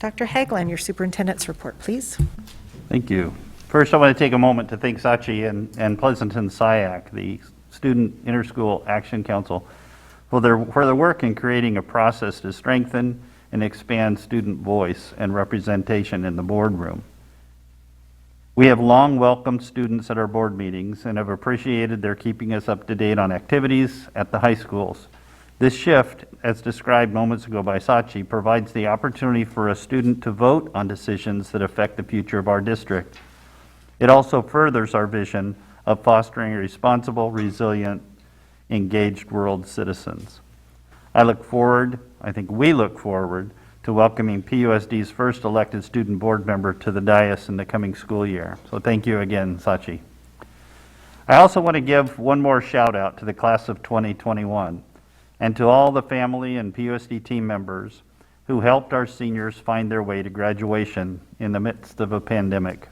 Dr. Hagelin, your superintendent's report, please. Thank you. First, I want to take a moment to thank Sachi and Pleasanton SIAC, the Student Interschool Action Council, for their work in creating a process to strengthen and expand student voice and representation in the boardroom. We have long welcomed students at our board meetings and have appreciated their keeping us up to date on activities at the high schools. This shift, as described moments ago by Sachi, provides the opportunity for a student to vote on decisions that affect the future of our district. It also furthers our vision of fostering responsible, resilient, engaged world citizens. I think we look forward to welcoming PUSD's first elected student board member to the dais in the coming school year. So thank you again, Sachi. I also want to give one more shout out to the class of 2021 and to all the family and PUSD team members who helped our seniors find their way to graduation in the midst of a pandemic.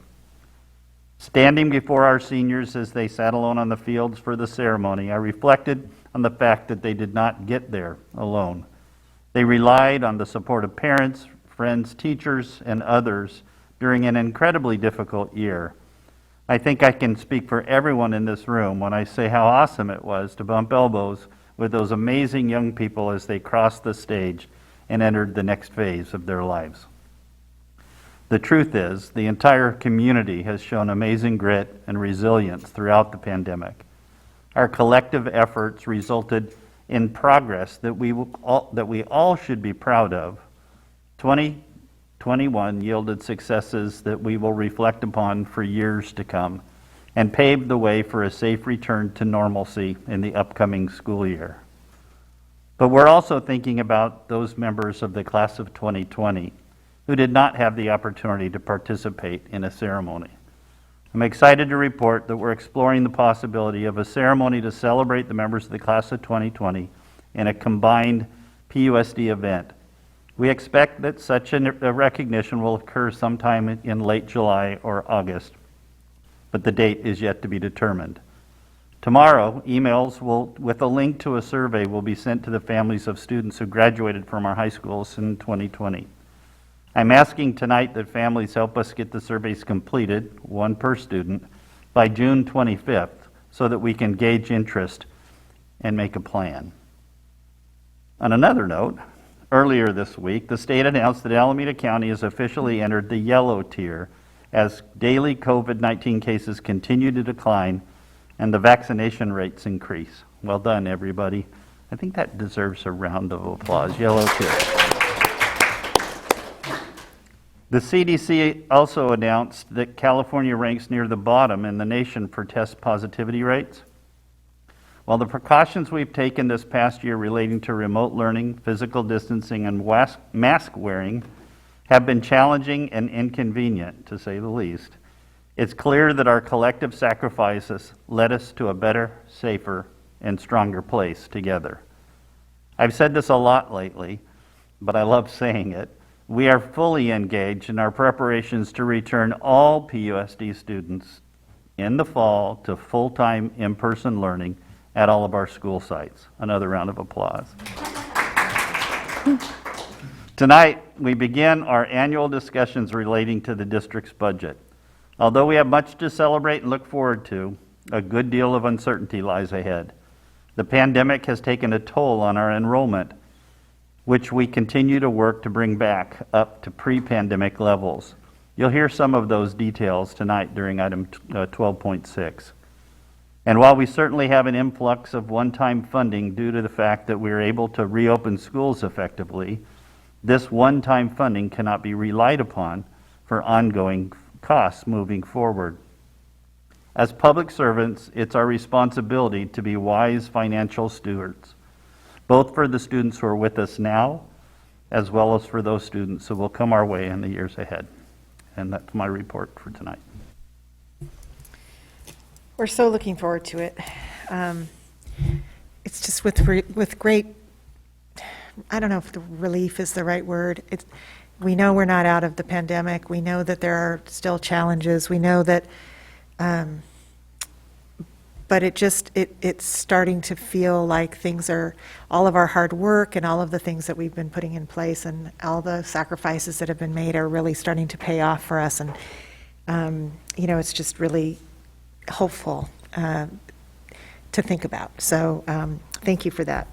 Standing before our seniors as they sat alone on the fields for the ceremony, I reflected on the fact that they did not get there alone. They relied on the support of parents, friends, teachers, and others during an incredibly difficult year. I think I can speak for everyone in this room when I say how awesome it was to bump elbows with those amazing young people as they crossed the stage and entered the next phase of their lives. The truth is, the entire community has shown amazing grit and resilience throughout the pandemic. Our collective efforts resulted in progress that we all should be proud of. 2021 yielded successes that we will reflect upon for years to come and paved the way for a safe return to normalcy in the upcoming school year. But we're also thinking about those members of the class of 2020 who did not have the opportunity to participate in a ceremony. I'm excited to report that we're exploring the possibility of a ceremony to celebrate the members of the class of 2020 in a combined PUSD event. We expect that such a recognition will occur sometime in late July or August, but the date is yet to be determined. Tomorrow, emails with a link to a survey will be sent to the families of students who graduated from our high schools in 2020. I'm asking tonight that families help us get the surveys completed, one per student, by June 25th so that we can gauge interest and make a plan. On another note, earlier this week, the state announced that Alameda County has officially entered the yellow tier as daily COVID-19 cases continue to decline and the vaccination rates increase. Well done, everybody. I think that deserves a round of applause. Yellow tier. The CDC also announced that California ranks near the bottom in the nation for test positivity rates. While the precautions we've taken this past year relating to remote learning, physical distancing, and mask wearing have been challenging and inconvenient, to say the least, it's clear that our collective sacrifices led us to a better, safer, and stronger place together. I've said this a lot lately, but I love saying it. We are fully engaged in our preparations to return all PUSD students in the fall to full-time in-person learning at all of our school sites. Another round of applause. Tonight, we begin our annual discussions relating to the district's budget. Although we have much to celebrate and look forward to, a good deal of uncertainty lies ahead. The pandemic has taken a toll on our enrollment, which we continue to work to bring back up to pre-pandemic levels. You'll hear some of those details tonight during item 12.6. And while we certainly have an influx of one-time funding due to the fact that we are able to reopen schools effectively, this one-time funding cannot be relied upon for ongoing costs moving forward. As public servants, it's our responsibility to be wise financial stewards, both for the students who are with us now, as well as for those students who will come our way in the years ahead. And that's my report for tonight. We're so looking forward to it. It's just with great, I don't know if the relief is the right word. We know we're not out of the pandemic. We know that there are still challenges. We know that but it's starting to feel like things are, all of our hard work and all of the things that we've been putting in place and all the sacrifices that have been made are really starting to pay off for us. And, it's just really hopeful to think about. So thank you for that.